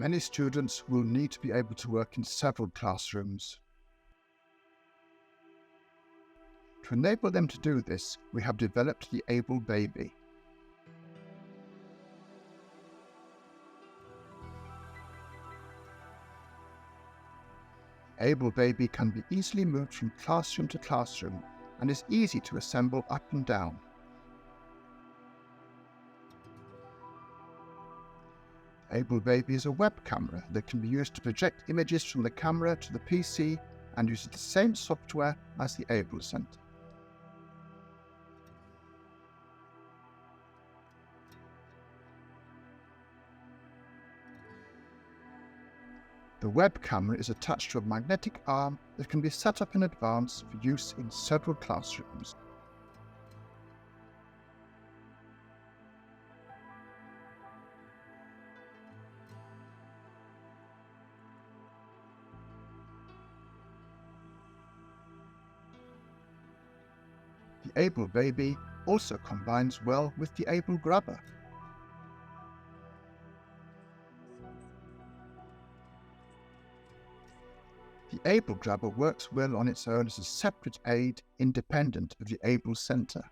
Many students will need to be able to work in several classrooms. To enable them to do this, we have developed the AbleBaby. AbleBaby can be easily moved from classroom to classroom and is easy to assemble up and down. AbleBaby is a web camera that can be used to project images from the camera to the PC and uses the same software as the AbleCenter. The web camera is attached to a magnetic arm that can be set up in advance for use in several classrooms. The AbleBaby also combines well with the AbleGrabber. The AbleGrabber works well on its own as a separate aid independent of the AbleCenter.